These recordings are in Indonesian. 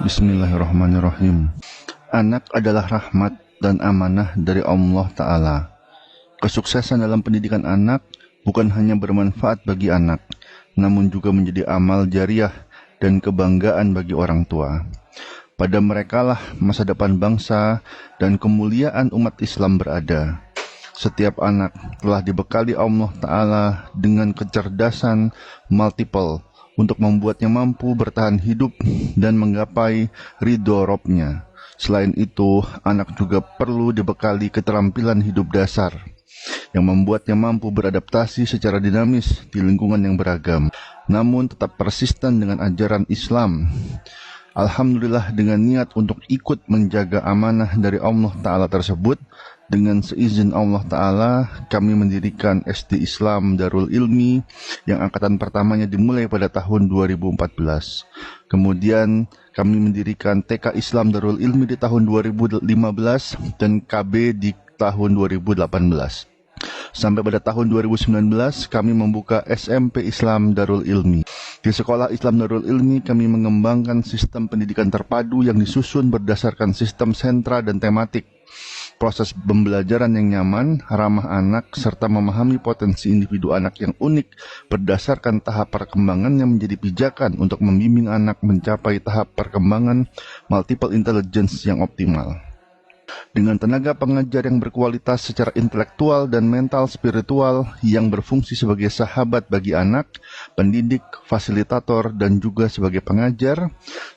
Bismillahirrahmanirrahim. Anak adalah rahmat dan amanah dari Allah Ta'ala. Kesuksesan dalam pendidikan anak bukan hanya bermanfaat bagi anak, namun juga menjadi amal jariah dan kebanggaan bagi orang tua. Pada merekalah masa depan bangsa dan kemuliaan umat Islam berada. Setiap anak telah dibekali Allah Ta'ala dengan kecerdasan multiple untuk membuatnya mampu bertahan hidup dan menggapai ridho Robnya. Selain itu, anak juga perlu dibekali keterampilan hidup dasar yang membuatnya mampu beradaptasi secara dinamis di lingkungan yang beragam, namun tetap persisten dengan ajaran Islam. Alhamdulillah, dengan niat untuk ikut menjaga amanah dari Allah Ta'ala tersebut, dengan seizin Allah Ta'ala, kami mendirikan SD Islam Darul Ilmi yang angkatan pertamanya dimulai pada tahun 2014. Kemudian kami mendirikan TK Islam Darul Ilmi di tahun 2015 dan KB di tahun 2018. Sampai pada tahun 2019 kami membuka SMP Islam Darul Ilmi. Di Sekolah Islam Darul Ilmi kami mengembangkan sistem pendidikan terpadu yang disusun berdasarkan sistem sentra dan tematik. Proses pembelajaran yang nyaman, ramah anak, serta memahami potensi individu anak yang unik berdasarkan tahap perkembangan yang menjadi pijakan untuk membimbing anak mencapai tahap perkembangan multiple intelligence yang optimal. Dengan tenaga pengajar yang berkualitas secara intelektual dan mental spiritual yang berfungsi sebagai sahabat bagi anak, pendidik, fasilitator, dan juga sebagai pengajar,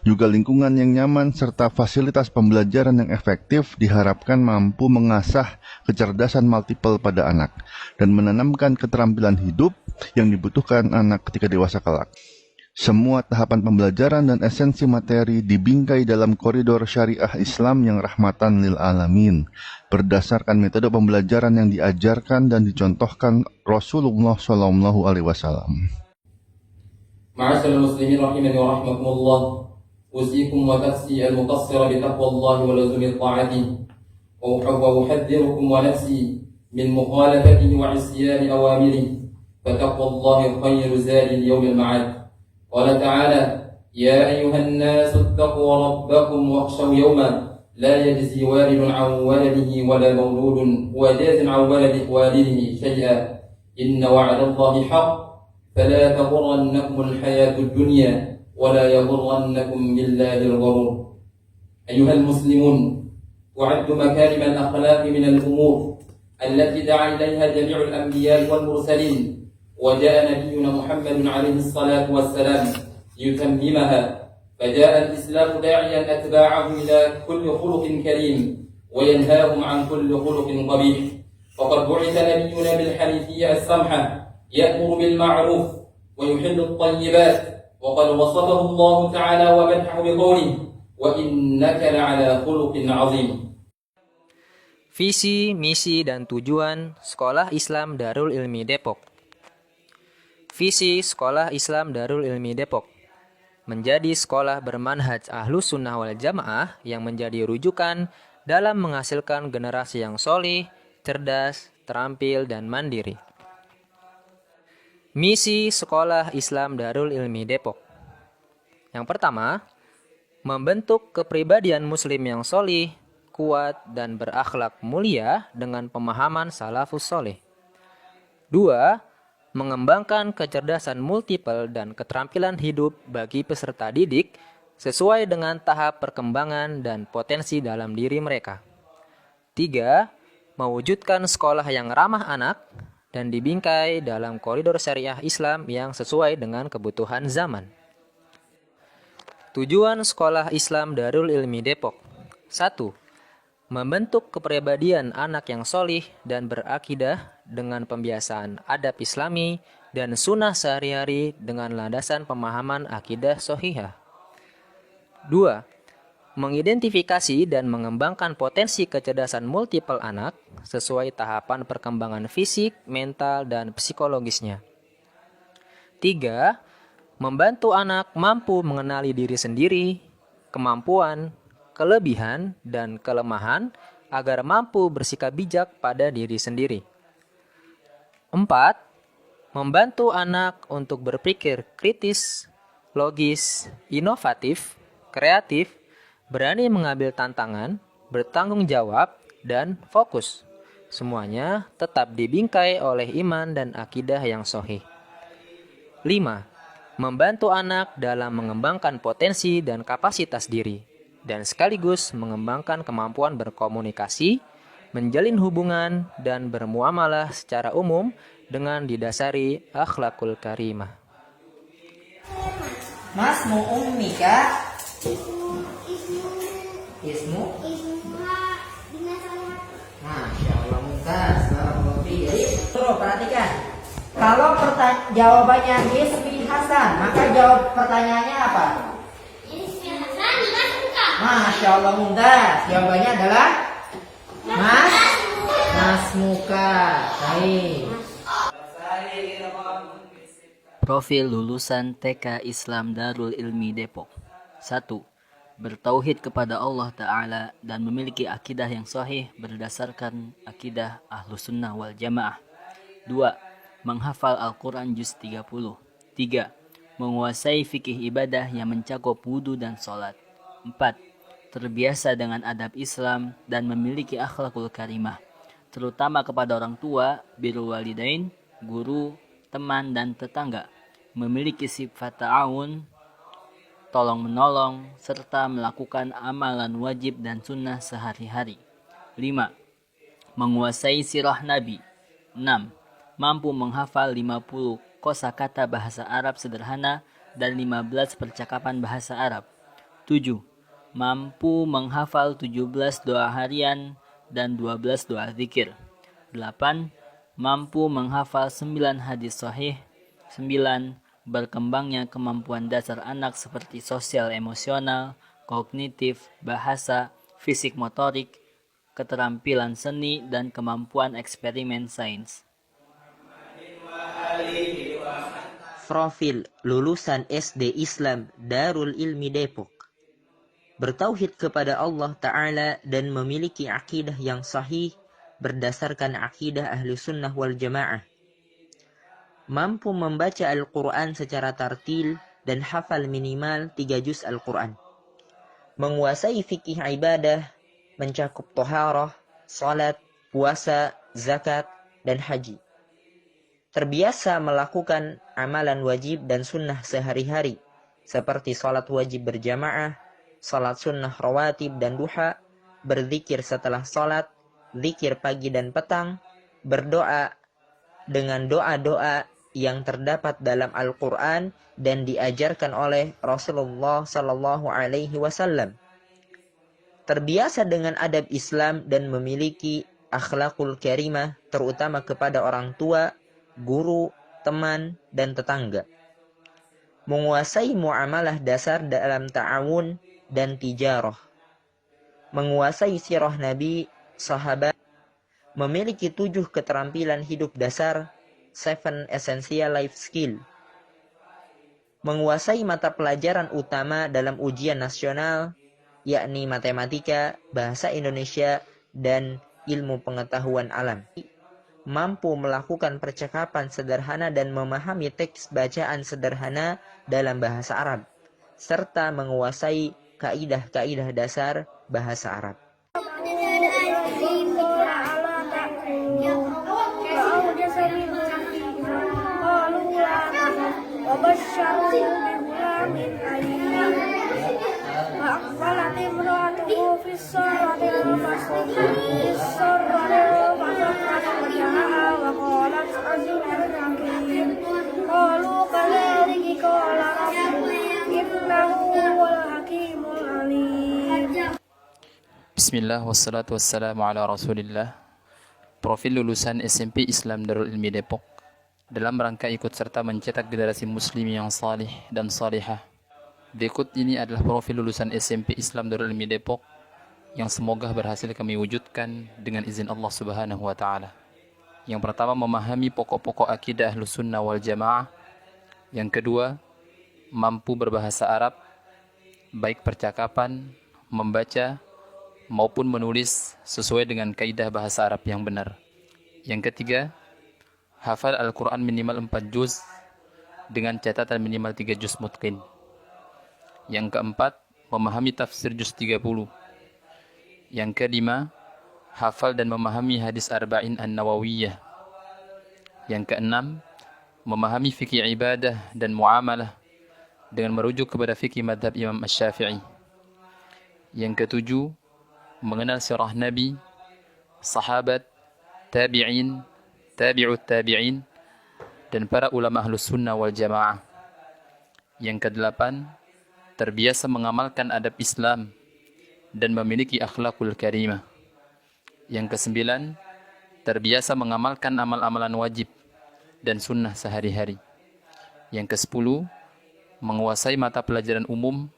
juga lingkungan yang nyaman serta fasilitas pembelajaran yang efektif diharapkan mampu mengasah kecerdasan multiple pada anak dan menanamkan keterampilan hidup yang dibutuhkan anak ketika dewasa kelak. Semua tahapan pembelajaran dan esensi materi dibingkai dalam koridor syariah Islam yang rahmatan lil alamin, berdasarkan metode pembelajaran yang diajarkan dan dicontohkan Rasulullah SAW. Ma'asyiral muslimin rahimani wa rahmakumullah. Usikum wa nafsi al-muqassira bi taqwallahi wa lazumi ta'atihi wa uhadhdhirukum wa nafsi min mukhalafatihi wa isyani awamirihi. Fataqwallahi khayru zadi li-yawmil ma'ad. قال تعالى: يا أيها الناس اتقوا ربكم واخشوا يوما لا يجزي والد عن ولده ولا مولود هو جاز عن والده شيئا إن وعد الله حق فلا تغرنكم الحياة الدنيا ولا يغرنكم بالله الغرور. أيها المسلمون، تعد مكارم الأخلاق من الأمور التي دعا إليها جميع الأنبياء والمرسلين، وجاء نبينا محمد عليه الصلاة والسلام ليتممها، فجاء الإسلام داعيا أتباعه إلى كل خلق كريم وينهاهم عن كل خلق قبيح. فقد بعث نبينا بالحنيفية السمحة يأمر بالمعروف ويحل الطيبات، وقد وصفه الله تعالى ومدحه بقوله: وإنك لعلى خلق عظيم. Visi, misi, dan tujuan Sekolah Islam Darul Ilmi Depok. Visi Sekolah Islam Darul Ilmi Depok menjadi sekolah bermanhaj Ahlus Sunnah wal Jamaah yang menjadi rujukan dalam menghasilkan generasi yang solih, cerdas, terampil, dan mandiri. Misi Sekolah Islam Darul Ilmi Depok. Yang pertama, membentuk kepribadian muslim yang solih, kuat, dan berakhlak mulia dengan pemahaman salafus soleh. 2. Mengembangkan kecerdasan multiple dan keterampilan hidup bagi peserta didik sesuai dengan tahap perkembangan dan potensi dalam diri mereka. 3. Mewujudkan sekolah yang ramah anak dan dibingkai dalam koridor syariah Islam yang sesuai dengan kebutuhan zaman. Tujuan Sekolah Islam Darul Ilmi Depok. 1. Membentuk kepribadian anak yang solih dan berakidah dengan pembiasaan adab islami dan sunnah sehari-hari dengan landasan pemahaman akidah sohihah. 2. Mengidentifikasi dan mengembangkan potensi kecerdasan multiple anak sesuai tahapan perkembangan fisik, mental, dan psikologisnya. 3. Membantu anak mampu mengenali diri sendiri, kemampuan, kelebihan, dan kelemahan agar mampu bersikap bijak pada diri sendiri. 4. Membantu anak untuk berpikir kritis, logis, inovatif, kreatif, berani mengambil tantangan, bertanggung jawab, dan fokus. Semuanya tetap dibingkai oleh iman dan akidah yang sahih. 5. Membantu anak dalam mengembangkan potensi dan kapasitas diri, dan sekaligus mengembangkan kemampuan berkomunikasi, menjalin hubungan, dan bermuamalah secara umum dengan didasari akhlakul karimah. Masmu ummika? Ismu? Masya Allah, mumtaz. Barakallahu fiik. Jadi, perhatikan. Kalau jawabannya Ismi Hasan, maka jawab pertanyaannya apa? Ismi Hasan dimasukkan. Masya Allah, mumtaz. Jawabannya adalah Masmuka. Baik. Profil lulusan TK Islam Darul Ilmi Depok. 1. Bertauhid kepada Allah Ta'ala dan memiliki akidah yang sahih berdasarkan akidah Ahlus Sunnah wal Jamaah. 2. Menghafal Al-Quran juz 30. 3. Menguasai fikih ibadah yang mencakup wudu dan sholat. 4. Terbiasa dengan adab Islam dan memiliki akhlakul karimah, terutama kepada orang tua, birrul walidain, guru, teman, dan tetangga. Memiliki sifat ta'awun, tolong-menolong, serta melakukan amalan wajib dan sunnah sehari-hari. 5. Menguasai sirah Nabi. 6. Mampu menghafal 50 kosakata bahasa Arab sederhana dan 15 percakapan bahasa Arab. 7. Mampu menghafal 17 doa harian dan 12 doa zikir. 8. Mampu menghafal 9 hadis sahih. 9. Berkembangnya kemampuan dasar anak seperti sosial emosional, kognitif, bahasa, fisik motorik, keterampilan seni, dan kemampuan eksperimen sains. Profil lulusan SD Islam Darul Ilmi Depok. Bertauhid kepada Allah Ta'ala dan memiliki akidah yang sahih berdasarkan akidah Ahlu Sunnah wal Jamaah. Mampu membaca Al-Quran secara tartil dan hafal minimal 3 juz Al-Quran. Menguasai fikih ibadah, mencakup toharah, salat, puasa, zakat, dan haji. Terbiasa melakukan amalan wajib dan sunnah sehari-hari, seperti salat wajib berjamaah, salat sunnah rawatib dan duha, berzikir setelah salat, zikir pagi dan petang, berdoa dengan doa-doa yang terdapat dalam Al-Quran dan diajarkan oleh Rasulullah Sallallahu Alaihi Wasallam. Terbiasa dengan adab Islam dan memiliki akhlakul karimah, terutama kepada orang tua, guru, teman, dan tetangga. Menguasai muamalah dasar dalam ta'awun dan tijarah. Menguasai sirah Nabi, sahabat. Memiliki 7 keterampilan hidup dasar, 7 essential life skill. Menguasai mata pelajaran utama dalam ujian nasional, yakni matematika, bahasa Indonesia, dan ilmu pengetahuan alam. Mampu melakukan percakapan sederhana dan memahami teks bacaan sederhana dalam bahasa Arab, serta menguasai kaidah-kaidah dasar bahasa Arab. Bismillah, wassalatu wassalamu ala rasulillah. Profil lulusan SMP Islam Darul Ilmi Depok. Dalam rangka ikut serta mencetak generasi muslim yang salih dan salihah. Berikut ini adalah profil lulusan SMP Islam Darul Ilmi Depok yang semoga berhasil kami wujudkan dengan izin Allah Subhanahu wa taala. Yang pertama, memahami pokok-pokok akidah Ahlus Sunnah wal Jamaah. Yang kedua, mampu berbahasa Arab, baik percakapan, membaca, maupun menulis sesuai dengan kaidah bahasa Arab yang benar. Yang ketiga, hafal Al-Quran minimal 4 juz dengan catatan minimal 3 juz mutqin. Yang keempat, memahami tafsir juz 30. Yang kelima, hafal dan memahami hadis arba'in an-nawawiyah. Yang keenam, memahami fikih ibadah dan muamalah dengan merujuk kepada fikih madhab Imam Asy-Syafi'i. Yang ketujuh, mengenal sirah Nabi, sahabat, tabi'in, tabi'ut tabi'in, dan para ulama ahlus sunnah wal jamaah. Yang kedelapan, terbiasa mengamalkan adab Islam dan memiliki akhlakul karimah. Yang kesembilan, terbiasa mengamalkan amal-amalan wajib dan sunnah sehari-hari. Yang kesepuluh, menguasai mata pelajaran umum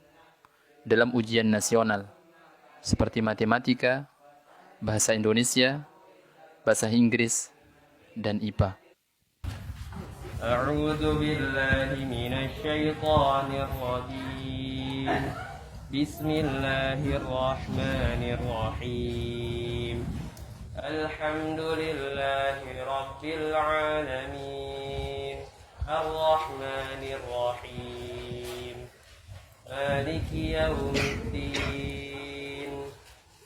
dalam ujian nasional seperti matematika, bahasa Indonesia, bahasa Inggris, dan IPA. أعوذ بالله من الشيطان الرجيم بسم الله الرحمن الرحيم الحمد لله رب العالمين الرحمن الرحيم مالك يوم الدين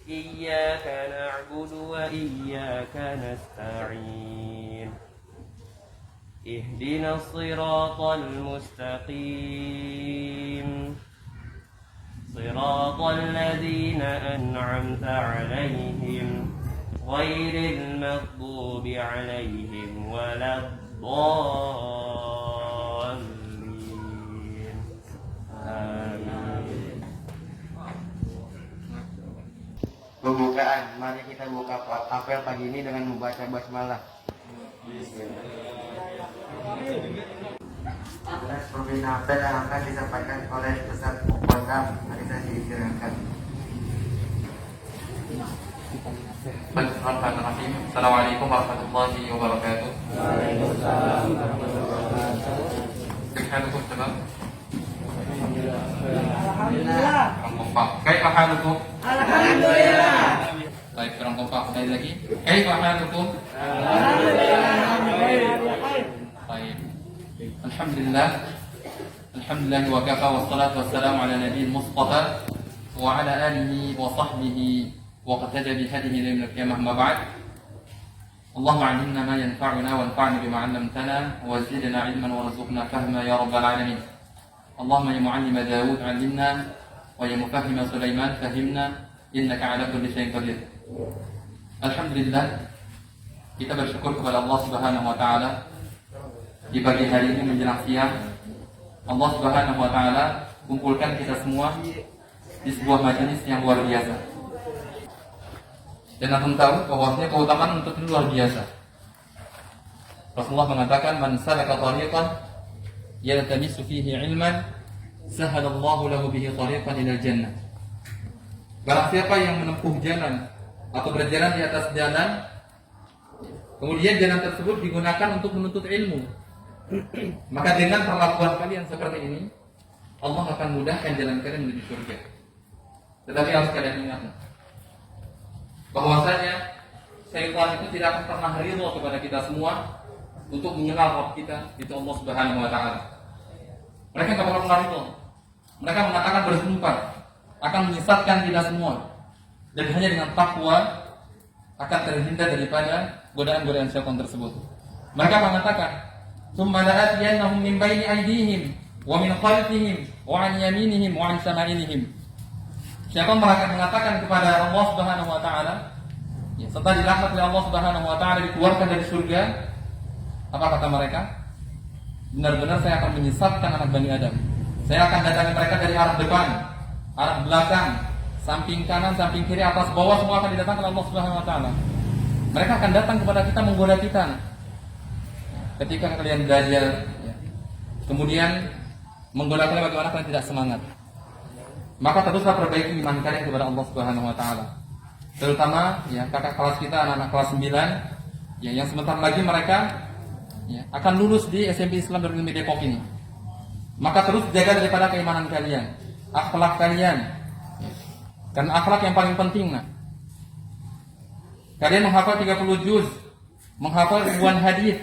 إياك نعبد وإياك نستعين اهدنا الصراط المستقيم صراط الذين أنعمت عليهم غير المغضوب عليهم ولا الضالين آمين. Pembukaan, mari kita buka apel pagi ini dengan membaca basmalah. Kelas pembina apel yang akan disampaikan oleh Ustaz Pondam. Mari saya diisikan. Bismillahirrahmanirrahim. Assalamualaikum warahmatullahi wabarakatuh. Waalaikumsalam warahmatullahi wabarakatuh. Kaifa syabab? Alhamdulillah. Kurang kompak. Kaifa halukum? Alhamdulillah. Baik, kurang kompak. Sekali lagi. Kaifa halukum? Baik. Alhamdulillah. Alhamdulillah wa kafa wassalatu wassalamu ala nabiyil mustafa wa ala alihi wa sahbihi wa qataja bi hadihi ila yaumil qiyamah ma ba'd. Allahumma 'allimna ma yanfa'una wanfa'na bima 'allamtana wa zidna 'ilman warzuqna fahma ya rabbal alamin. Allahumma ya mu'allima Daud 'allimna wa ya mufahhima Sulaiman fahimna innaka 'ala kulli syai'in qadir. Alhamdulillah, kita bersyukur kepada Allah Subhanahu wa taala di pagi hari ini menjelang siang. Allah Subhanahu wa taala kumpulkan kita semua di sebuah majelis yang luar biasa. Dan antum tahu bahwasanya keutamaan untuk itu luar biasa. Rasulullah mengatakan, "Man salaka tariqan yaltamisu fihi 'ilman, sahalallahu lahu bihi tariqan ilal jannah." Barang siapa yang menempuh jalan atau berjalan di atas jalan, kemudian jalan tersebut digunakan untuk menuntut ilmu, maka dengan perlakuan kalian seperti ini, Allah akan mudahkan jalan kalian menuju surga. Tetapi harus kalian ingat bahwasanya syaitan itu tidak akan pernah ridho kepada kita semua untuk mengenal Rabb kita, itu Allah Subhanahu wa taala. Mereka tidak pernah ridho. Mereka mengatakan bersumpah akan menyesatkan kita semua, dan hanya dengan takwa akan terhindar daripada godaan-godaan syaitan tersebut. Mereka mengatakan, "Tsumma la'atiyannahum min baini aydihim wa min khalfihim wa an yaminihim wa an shama'ilihim." Syaitan mengatakan kepada Allah Subhanahu wa taala, ya, setelah dilaknat oleh Allah Subhanahu wa taala, dikeluarkan dari surga, apa kata mereka? Benar-benar saya akan menyesatkan anak Bani Adam. Saya akan datangi mereka dari arah depan, arah belakang, samping kanan, samping kiri, atas bawah, semua akan didatangkan oleh Allah Subhanahu wa taala. Mereka akan datang kepada kita, menggoda kita. Ketika kalian belajar, ya, kemudian menggoda kalian bagaimana kalian tidak semangat, maka teruslah perbaiki iman kalian kepada Allah Subhanahu wa taala. Terutama ya kakak kelas kita, anak-anak kelas 9 ya, yang sebentar lagi mereka ya, akan lulus di SMP Islam Darul Ilmi Depok ini. Maka terus jaga daripada keimanan kalian, akhlak kalian. Ya. Karena akhlak yang paling penting. Nah. Kalian menghafal 30 juz, menghafal ribuan hadis,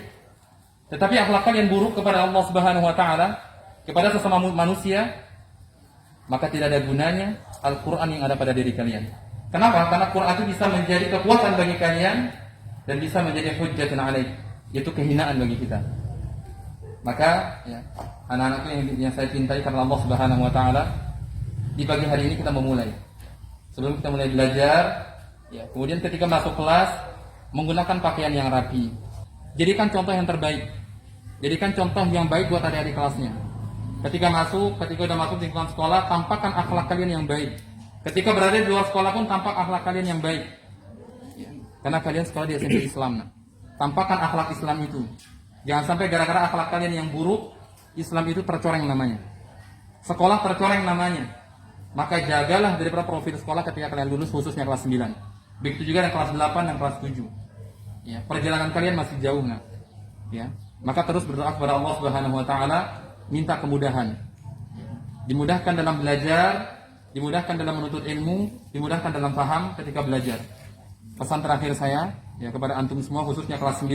tetapi akhlak kalian buruk kepada Allah Subhanahu wa taala, kepada sesama manusia, maka tidak ada gunanya Al-Quran yang ada pada diri kalian. Kenapa? Karena Quran itu bisa menjadi kekuatan bagi kalian dan bisa menjadi hujjatun alaik, yaitu kehinaan bagi kita. Maka ya, anak-anakku yang saya cintai karena Allah Subhanahu wa taala, di pagi hari ini kita memulai. Sebelum kita mulai belajar, ya, kemudian ketika masuk kelas menggunakan pakaian yang rapi. Jadikan contoh yang terbaik. Jadikan contoh yang baik buat adik-adik kelasnya. Ketika udah masuk di lingkungan sekolah, tampakkan akhlak kalian yang baik. Ketika berada di luar sekolah pun tampak akhlak kalian yang baik. Karena kalian sekolah di SMP Islam. Tampakkan akhlak Islam itu. Jangan sampai gara-gara akhlak kalian yang buruk, Islam itu tercoreng namanya. Sekolah tercoreng namanya. Maka jagalah daripada profil sekolah ketika kalian lulus, khususnya kelas 9. Begitu juga yang kelas 8 dan kelas 7. Ya, perjalanan kalian masih jauh, nah. Ya. Maka terus berdoa kepada Allah Subhanahu wa taala, minta kemudahan. Dimudahkan dalam belajar, dimudahkan dalam menuntut ilmu, dimudahkan dalam paham ketika belajar. Pesan terakhir saya ya kepada antum semua, khususnya kelas 9,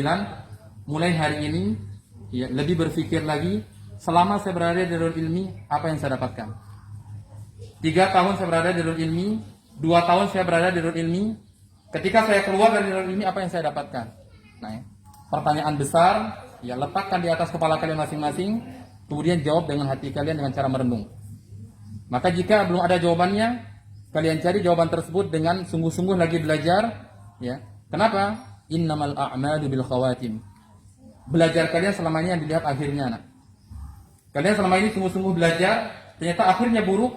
mulai hari ini ya lebih berpikir lagi, selama saya berada di Darul Ilmi apa yang saya dapatkan. 3 tahun saya berada di Darul Ilmi, 2 tahun saya berada di Darul Ilmi. Ketika saya keluar dari Darul Ilmi apa yang saya dapatkan? Nah, ya, pertanyaan besar, ya letakkan di atas kepala kalian masing-masing, kemudian jawab dengan hati kalian dengan cara merenung. Maka jika belum ada jawabannya, kalian cari jawaban tersebut dengan sungguh-sungguh lagi belajar. Ya, kenapa? Innamal a'malu bil khawatim. Belajar kalian selama ini yang dilihat akhirnya, nak. Kalian selama ini sungguh-sungguh belajar, ternyata akhirnya buruk,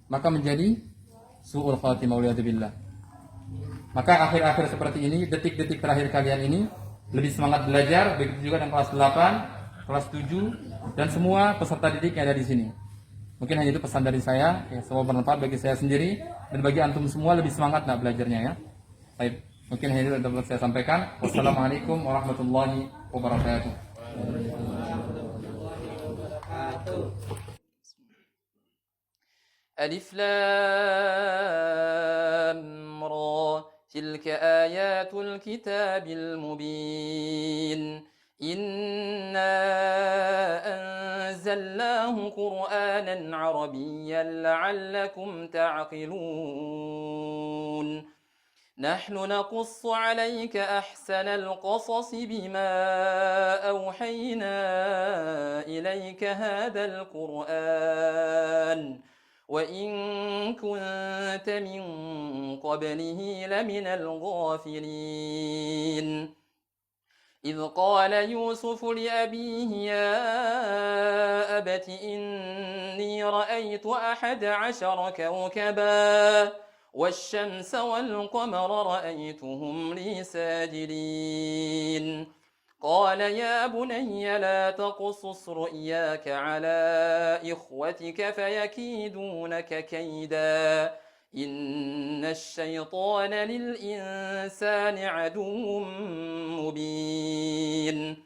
maka menjadi su'ul khatimah waliyadzubillah. Maka akhir-akhir seperti ini, detik-detik terakhir kalian ini lebih semangat belajar, begitu juga dengan kelas 8, kelas 7, dan semua peserta didik yang ada di sini. Mungkin hanya itu pesan dari saya, ya, semoga bermanfaat bagi saya sendiri dan bagi antum semua, lebih semangat nak belajarnya ya. Baik, mungkin hanya itu yang dapat saya sampaikan. Wassalamualaikum warahmatullahi wabarakatuh. Alif Lam Ra, tilka ayatul kitabil mubin. إنا أنزلناه قرآنا عربيا لعلكم تعقلون نحن نقص عليك أحسن القصص بما أوحينا إليك هذا القرآن وإن كنت من قبله لمن الغافلين إذ قال يوسف لأبيه يا أبت إني رأيت 11 كوكبا والشمس والقمر رأيتهم لي ساجدين قال يا بني لا تقصص رؤياك على إخوتك فيكيدونك كيدا إن الشيطان للإنسان عدو مبين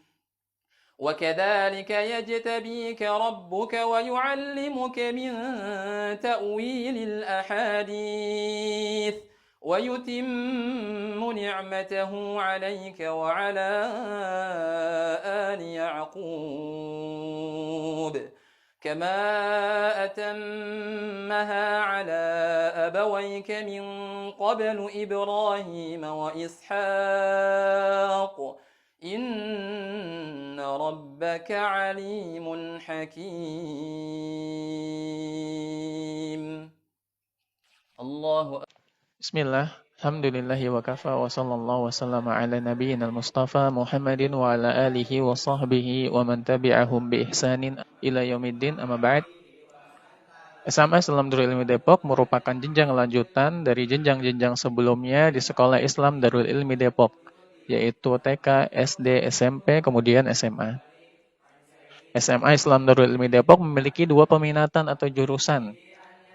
وكذلك يجتبيك ربك ويعلمك من تأويل الأحاديث ويتم نعمته عليك وعلى آل يعقوب كما أتمها على أبويك من قبل إبراهيم وإسحاق إن ربك عليم حكيم الله Bismillah, alhamdulillahi wa kafa wa sallallahu wa sallama ala nabiyyina al-mustafa Muhammadin wa ala alihi wa sahbihi wa man tabi'ahum bi ihsanin ila yaumiddin amma ba'd. SMA Islam Darul Ilmi Depok merupakan jenjang lanjutan dari jenjang-jenjang sebelumnya di Sekolah Islam Darul Ilmi Depok, yaitu TK, SD, SMP, kemudian SMA. SMA Islam Darul Ilmi Depok memiliki 2 peminatan atau jurusan.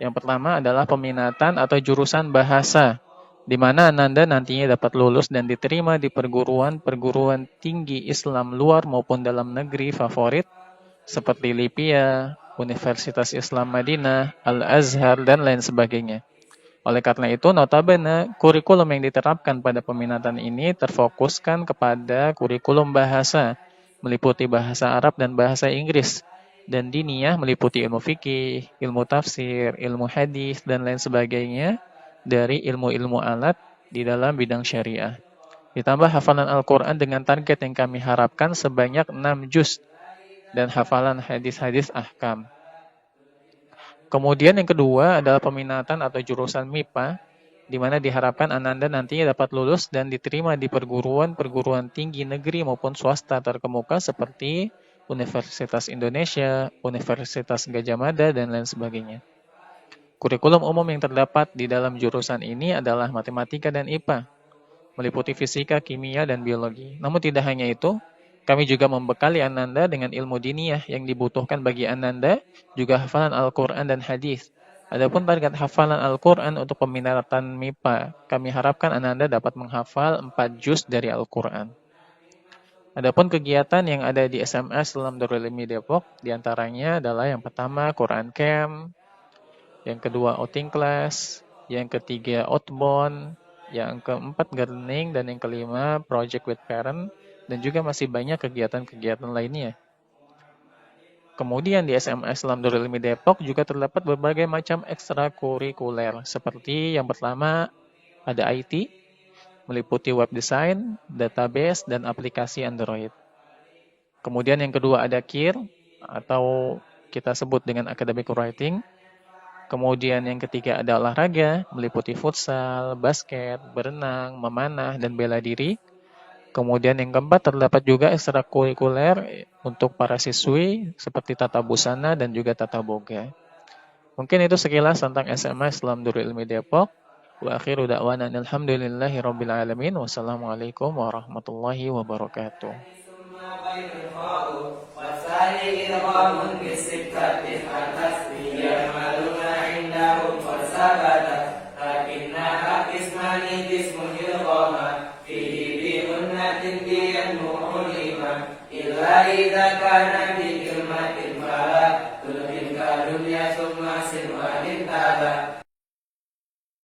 Yang pertama adalah peminatan atau jurusan bahasa, di mana Ananda nantinya dapat lulus dan diterima di perguruan tinggi Islam luar maupun dalam negeri favorit, seperti LIPIA, Universitas Islam Madinah, Al-Azhar, dan lain sebagainya. Oleh karena itu, notabene, kurikulum yang diterapkan pada peminatan ini terfokuskan kepada kurikulum bahasa, meliputi bahasa Arab dan bahasa Inggris, Dan diniyah meliputi ilmu fikih, ilmu tafsir, ilmu hadis, dan lain sebagainya dari ilmu-ilmu alat di dalam bidang syariah. Ditambah hafalan Al-Quran dengan target yang kami harapkan sebanyak 6 juz dan hafalan hadis-hadis ahkam. Kemudian yang kedua adalah peminatan atau jurusan MIPA, di mana diharapkan Ananda nantinya dapat lulus dan diterima di perguruan tinggi negeri maupun swasta terkemuka seperti Universitas Indonesia, Universitas Gadjah Mada, dan lain sebagainya. Kurikulum umum yang terdapat di dalam jurusan ini adalah matematika dan IPA, meliputi fisika, kimia, dan biologi. Namun tidak hanya itu, kami juga membekali Ananda dengan ilmu diniyah yang dibutuhkan bagi Ananda, juga hafalan Al-Quran dan hadis. Adapun target hafalan Al-Quran untuk peminatan MIPA, kami harapkan Ananda dapat menghafal 4 juz dari Al-Quran. Adapun kegiatan yang ada di SMS dalam Darul Ilmi Depok, diantaranya adalah yang pertama Quran Camp, yang kedua outing class, yang ketiga outbound, yang keempat gardening, dan yang kelima project with parent, dan juga masih banyak kegiatan-kegiatan lainnya. Kemudian di SMS dalam Darul Ilmi Depok juga terdapat berbagai macam ekstrakurikuler, seperti yang pertama ada IT, meliputi web design, database, dan aplikasi Android. Kemudian yang kedua ada KIR, atau kita sebut dengan academic writing. Kemudian yang ketiga ada olahraga, meliputi futsal, basket, berenang, memanah, dan bela diri. Kemudian yang keempat terdapat juga ekstrakurikuler untuk para siswi, seperti tata busana dan juga tata boga. Mungkin itu sekilas tentang SMS dalam Darul Ilmi Depok. Wa akhiru da'wana alhamdulillahi rabbil alamin. Wassalamualaikum warahmatullahi wabarakatuh. إلا إذا كان